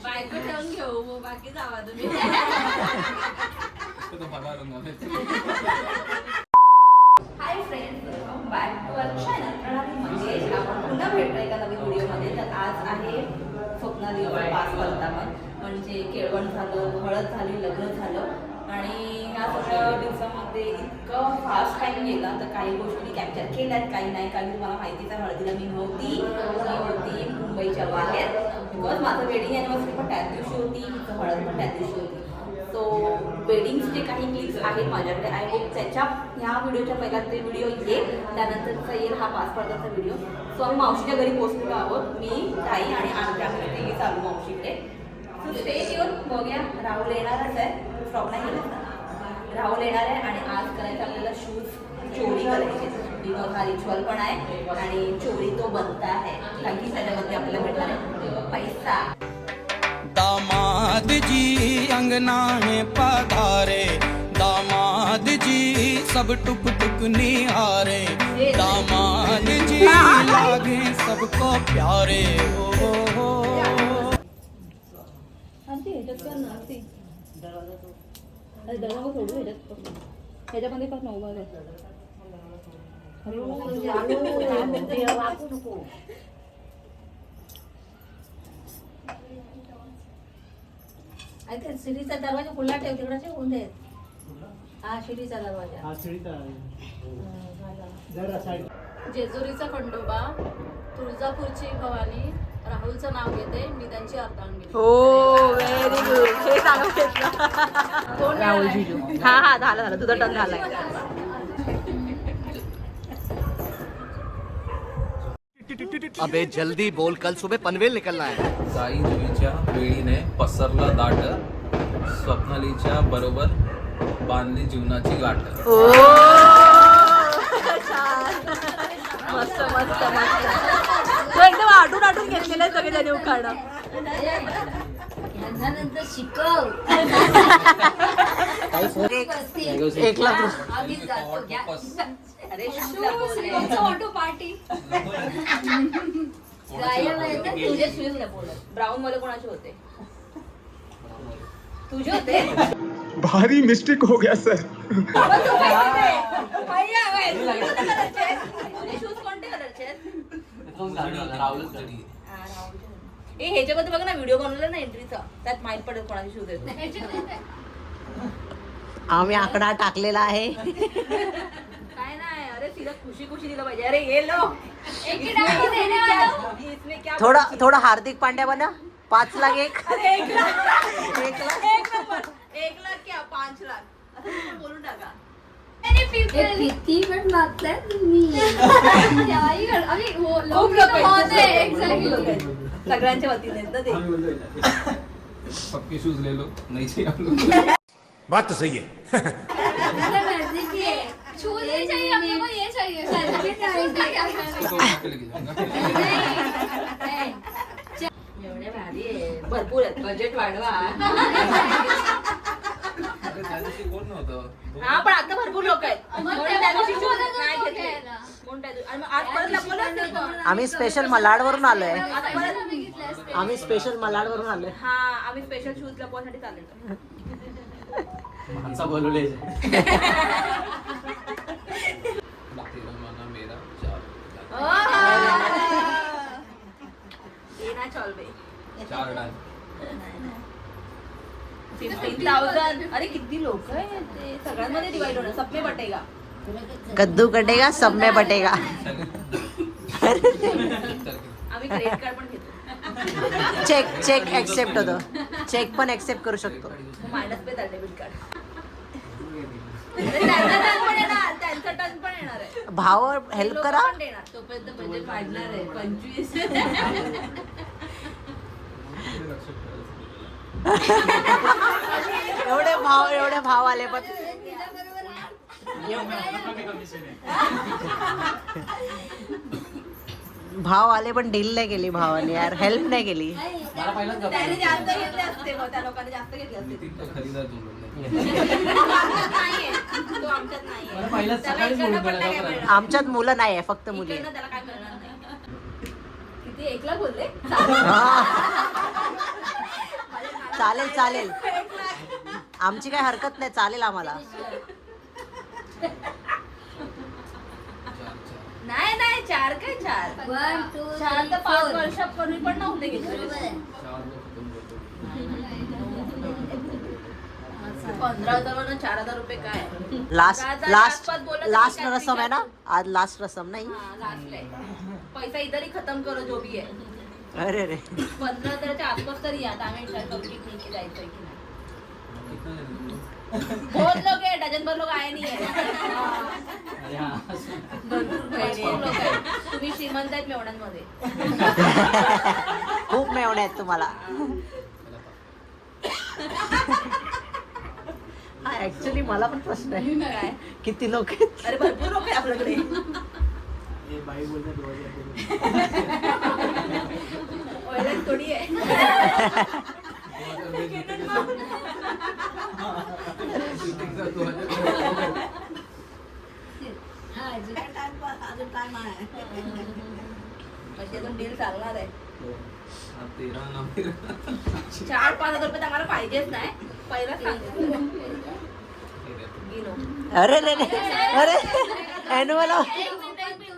बायको ठेवून घेऊ मग बाकी जावा तुम्ही. Hi friends, welcome back to our channel Pranali Mangesh. आपण पुन्हा भेटतोय एका नवीन व्हिडिओमध्ये. तर आज आहे स्वप्नालीचा 5 वर्धापन. म्हणजे केळवण झालं, हळद झाली, लग्न झालं आणि ह्या सगळ्या दिवसामध्ये इतकं फास्ट टाईम गेला. तर काही गोष्टी मी कॅप्चर केल्यात, काही नाही. काही तुम्हाला माहितीच आहे, हळदीला मी होती मुंबईच्या बाहेर. बिकॉज माझं वेडिंग ॲनिव्हर्सरी पण त्याच दिवशी होती, तिचं हळद पण त्याच दिवशी होती. सो वेडिंगचे काही क्लिप्स आहेत माझ्याकडे. आय होप त्याच्या ह्या व्हिडिओच्या पहिला ते व्हिडिओ येईल, त्यानंतरचा येईल हा 5 वर्धाचा व्हिडिओ. सो आम्ही मावशीच्या घरी पोहोचलेलो आहोत, मी ताई आणि आमच्या तिघी चालू मावशीकडे. सो स्टे येऊन बघूया. राहुल येणारच आहे, स्टॉप नाही गेला. राहुल येणार आहे आणि आज करायचं आपल्याला शूज चोरी करायचे. बिकॉज हा रिच्युअल पण आहे आणि चोरी तो बनता है, कारण की त्याच्यामध्ये आपल्याला भेटणार आहे पैसा. दामाद जी अंगना है पधारे, दामाद जी सब टुक टुक निहारे, दामाद जी लागे सबको प्यारे. हो ह्याच्यामध्ये पण 9 भाग आहे. शिडीचा दरवाजा खुला ठेव, तिकडे कोण आहेत. हा शिडीचा दरवाजा. जेजुरीचा खंडोबा, तुळजापूरची भवानी, राहुलचं नाव घेते, मी त्यांची अर्धांगिनी. हो व्हेरी गुड. हे सांगितलं राहुल जीजू. हा झालं तुझा टर्न झालाय. अबे जल्दी बोल, कल सुबह पनवेल निकलना है. साईजीच्या वेळीने पसरला दाट, स्वप्नालीच्या बरोबर बांधली जीवनाची गाठ. मस्त मस्त मस्त. तो एकदम आटून घेतलेलं आहे सगळे त्याने उखाणं. नंतर शिकव. ब्राऊन मध्ये कोणाचे होते? तुझे होते. भारी मिस्टेक हो गया सर. तुझे शूज कोणते कलरचे आहेत? ह्याच्यामध्ये बघ ना, व्हिडिओ बनवला ना एंट्रीचा, त्यात माहित पडेल कोणाचे शूज आहेत. आम्ही आकडा टाकलेला आहे. काय नाही, अरे तिला खुशी दिलं पाहिजे. अरे ये लो थोडं हार्दिक पांड्या बना. 5 लाख 1. अरे 1 लाख 1 लाख क्या 5 लाख असं बोलून टाका. किती पण लागतंय तुम्ही. सगळ्यांच्या वतीने ते सबके शूज ले लो, नहीं चाहिए आप लोग. बात तो सही है. शूज नहीं चाहिए हम लोगों को, ये चाहिए. एवढे भारी आहे, भरपूर आहेत. बजेट वाढवा. कोण नव्हतं. हा पण आता भरपूर लोक आहेत. आम्ही स्पेशल मलाडवरून आलोय. आम्ही स्पेशल मलाडवरून आलोय. हा आम्ही स्पेशल शूज लपवण्यासाठी चाललो. माणसा बोलवले. मेरा 4 डाल. 15,000. अरे किती लोक आहे ते, सगळ्यांमध्ये डिवाइड होणार. सबने बटेगा. कद्दू कटेगा सब में बटेगा. आम्ही क्रेडिट कार्ड पण घेतो. चेक एक्सेप्ट होतो. चेक पण एक्सेप्ट करू शकतो. मायनस पे डेबिट कार्ड. त्यांचा टर्न पण येणार आहे. भाव हेल्प करा. तोपर्यंत बजेट वाढणार आहे 25. एवढे भाव आले पण भाव आले पण डील नाही केली भावाने यार. हेल्प नाही केली. त्याने जास्त घेतले असते, त्या लोकांनी जास्त घेतले असते. खरीदार बोलवलं. आमच्यात मुलं नाही आहे, फक्त मुली. त्याला काय करणार नाही. किती 1 लाख बोलले. चालेल चालेल, आमची काय हरकत नाही, चालेल आम्हाला. नाही नाही 4 काय 4 1 2 4 तर 5 वर्षापूर्वी पण नव्हते घेतले. 15,000 4,000 रुपये काय लास्ट गाजा लास्ट जास्त बोलत नाही, लास्ट काय रसम आहे ना आज, लास्ट रसम नाही. हाँ, लास्ट है. पैसा इधर ही खत्म करो जो भी है. अरे रे 15,000च्या आसपास तरी या. आम्ही विचार करू की ठीक आहे जायचंय की नाही. बहुत लोग है, डजन भर लोग आए नहीं है. अरे हा. भरपूर लोक आहेत. तुम्ही श्रीमंत आहेत मेवण्यांमध्ये. खूप मेवणे आहेत तुम्हाला. हा ऍक्च्युली मला पण प्रश्न आहे, काय किती लोक आहेत? अरे भरपूर लोक आहे आपल्याकडे. ओळख थोडी आहे. म्हणजे अजून डील चालणार आहे. 4-5 हजार रुपये तर आम्हाला पाहिजेच नाही. पहिला सांगितलं. अरे रे रे अरे ॲन्युअल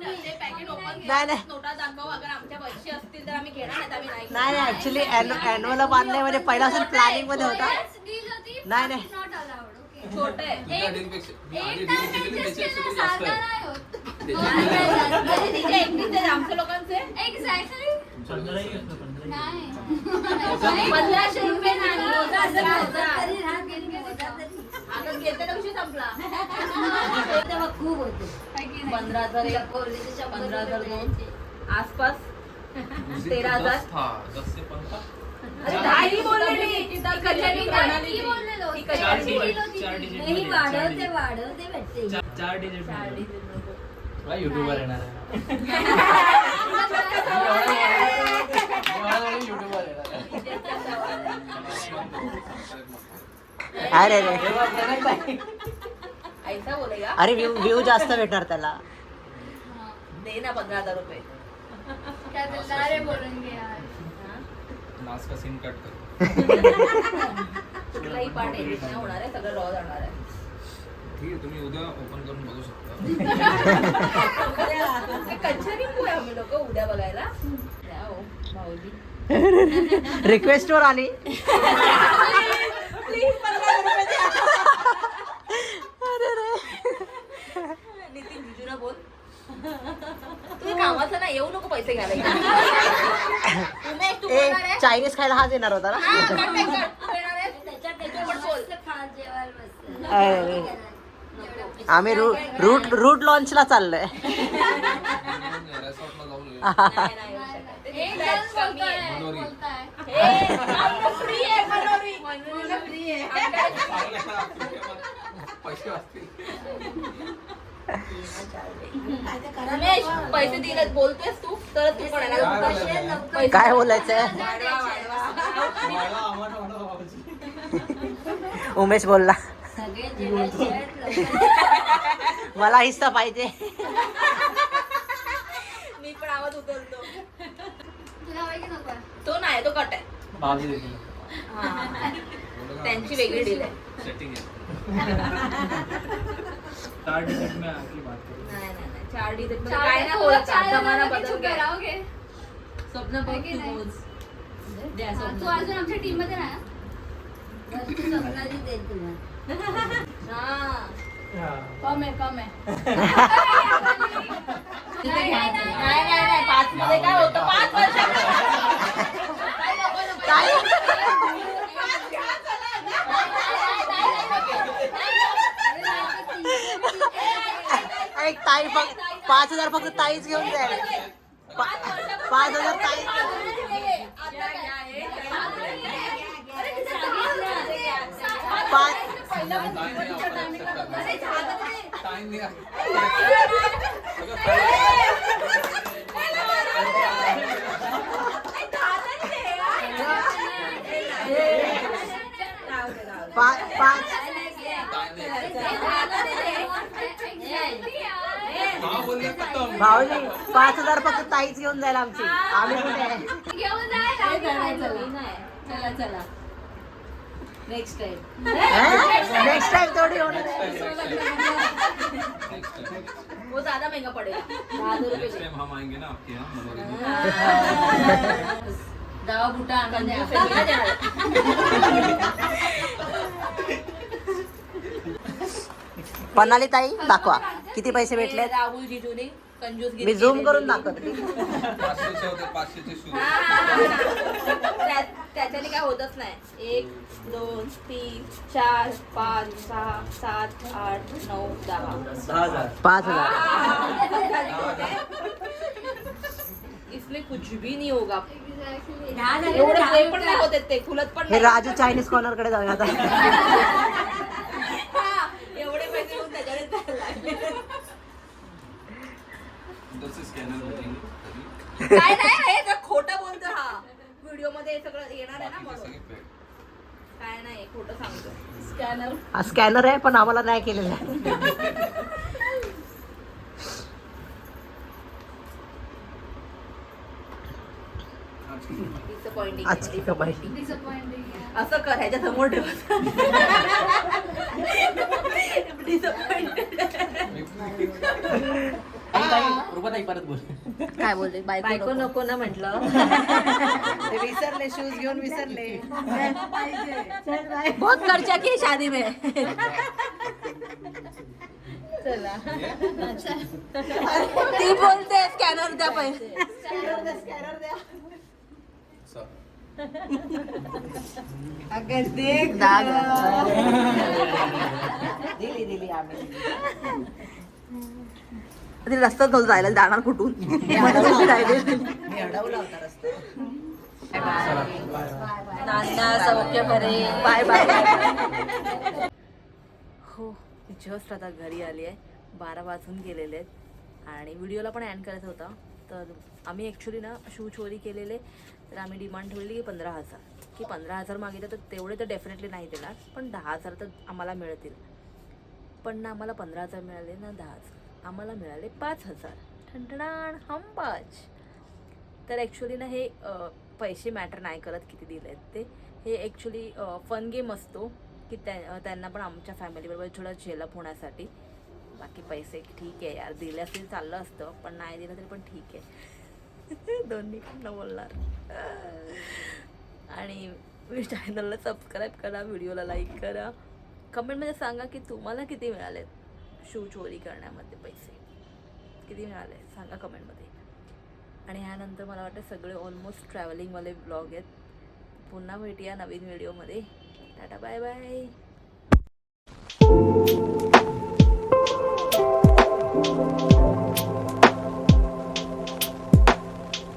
ते पॅकेट ओपन नाही, नाही. नोटा दाखव. अगर आमच्या पैसे असतील तर आम्ही घेणार, नाही तर आम्ही नाही घेणार. नाही नाही ऍक्च्युली ॲन्युअल बांधलंय म्हणजे पहिल्यापासून प्लॅनिंग मध्ये होता. नाही, नाही. Not allowed. ओके. छोटे आहे. एक टाइम ऍडजस्ट केलं सारखं नाही होत. म्हणजे तिचे एकटीच आहेत, आमच्या लोकांचे एक्झॅक्टली नाही. 1500 रुपये नाही. 1000 आता घेतलेला विषय संपला. तेव्हा खूप होते. 15,000 एक, 15,000 2 आसपास 13,000. अरे काही बोललेली. ती कल्याणी प्रणाली. ती कल्याणी नाही, वाढवते भेटते. 4 डिजिट काय युट्यूबर येणार आहे. युट्यूबर येणार अरे रे ऐसा बोलेगा. अरे व्ह्यू जास्त भेटणार त्याला. दे ना 15,000 रुपये. क्या बोलता रे बोलून घे यार. लास्ट का सीन कट कर. कुठलाही पार्ट एडिट नाही होणार आहे, सगळं रॉ जाणार आहे. ठीक आहे, तुम्ही उद्या ओपन करून बघू शकता. कच्छरी आहे आम्ही लोक उद्या बघायला. द्या हो, भाऊजी. रिक्वेस्ट वर आली. प्लीज 15,000 रुपये द्या. अरे रे नितीन जिजूला बोल. तुझ्या कामाचं ना, येऊ नको पैसे घ्यायला. उमेश तू ए बोलणार आहे. चायनीज खायला हाच येणार होता ना. हा, कट. तू येणार आहे. त्याच्यात पण बोल. अरे रे. आम्ही रूट लॉन्चला चाललोय. रेसॉर्टला जाऊन येऊ. नाही, नाही येऊ शकत. ते एक फ्लॅट जण कमी आहे. मनोरी. बोलताय. फ्री आहे मनोरी. फ्री आहे. पैसे वाचतील. रमेश पैसे दिले बोलतोयस तू तर तू पण आहे ना. पैसे काय बोलायचंय? उमेश बोलला मला हिस्सा पाहिजे. मी पण आवाज उचलतो. तुला हवंय की नको? तो नाही, तो कट आहे. भाजी देखील. हा. त्यांची वेगळी डील आहे. सेटिंग आहे. 4 डिजिट में आगे बात करें. नाही नाही नाही 4 डी काय चार नाही बोलत. चार जमाना जणांना बदल चुप गया. करावगे. स्वप्न बघ आहे की तू नाही? बोल. द्या हा, स्वप्न. तू अजून आमच्या टीम मध्ये नाही ना? हा. कम आहे. नाही नाही नाही 5 मध्ये काय होतं 5 वर्षामध्ये. काय? एक ताई फक्त 5,000 फक्त ताईच घेऊन जाईल. 5,000 ताई. टाइम दिया. भाऊजी 5,000 फक्त ताईच घेऊन जाईल आमची. आम्ही कुठे आहे? घेऊन जाय. चला चला नेक्स्ट टाइम नेक्स्ट टाइम थोडी होणार आहे. वो ज्यादा महंगा पडेगा 10,000 रुपये दे. हम आएंगे ना आपके यहाँ मनोरी में। दवा बुटा आणून द्या. फेकीला देणार. पन्नाली ताई दाखवा किती पैसे भेटले. राहुल जिजूने कंजूस मी झूम करून दाखवते. 500चे होते 500चे शूज. त्याच्याने काय होतच नाही. 1 2 3 4 5 6 7 8 9 10. 5,000. इसमें कुछ भी नहीं होगा. Exactly. एवढे हे पण नाही होते ते खुलत पण हे नाही. राजू चायनीज कॉर्नर कडे जाऊया आता. हा, एवढे पैसे घेऊन त्याच्याकडे जायला लागले. उधर से स्कैनर भेजेंगे तभी काय नाही हे तर खोटं बोलतो हा. व्हिडिओ मध्ये हे सगळं येणार आहे ना बाकी म्हणून. जैसे कि काय नाही खोटं सांगतो. स्कॅनर हा स्कॅनर आहे पण आम्हाला नाही केलेला आहे. डिसअपॉइंटिंग. आजची कमाई. Disappointing. Yeah. असं कर ह्याच्या समोर ठेव. डिसअपॉइंटेड. रुपाताई परत बोल. काय बोलते बायको नको ना म्हटलं. विसरले शूज घेऊन विसरले. बहुत खर्चा की शादी में. चला ती बोलते स्कॅनर द्या पैसे. स्कॅनर द्या. दाग. दिली आम्ही. ती रस्ता तो जायला जाणार कुठून. मी अडवला होता रस्ता. नाना सौख्य बरे. Bye bye. हो जस्ट आता घरी आली आहे. 12 वाजून गेलेले आहेत आणि व्हिडिओला पण एंड करायचा होता. तर आम्ही ॲक्च्युली ना शू चोरी केलेले. तर आम्ही डिमांड ठेवली की 15,000 की 15,000 मागितलं तर तेवढे तर डेफिनेटली नाही देणार पण 10,000 तर आम्हाला मिळतील. पण ना आम्हाला 15,000 मिळाले ना 10,000. आम्हाला मिळाले 5,000. ठणठणाण हम 5. तर ॲक्च्युली ना हे पैसे मॅटर नाही करत किती दिले आहेत ते. हे ॲक्च्युली फन गेम असतो की त्यांना पण आमच्या फॅमिलीबरोबर थोडं झेलअप होण्यासाठी. बाकी पैसे ठीक आहे यार दिले असतील चाललं असतं पण नाही दिलं तरी पण ठीक आहे. दोन्हीकडनं बोलणार. आणि मी चॅनलला सबस्क्राईब करा, व्हिडिओला लाईक करा, कमेंटमध्ये सांगा की तुम्हाला किती मिळालेत शू चोरी करण्यामध्ये पैसे किती मिळाले सांगा कमेंटमध्ये. आणि ह्यानंतर मला वाटतं सगळे ऑलमोस्ट ट्रॅव्हलिंगवाले ब्लॉग आहेत. पुन्हा भेटूया नवीन व्हिडिओमध्ये. Tata bye bye.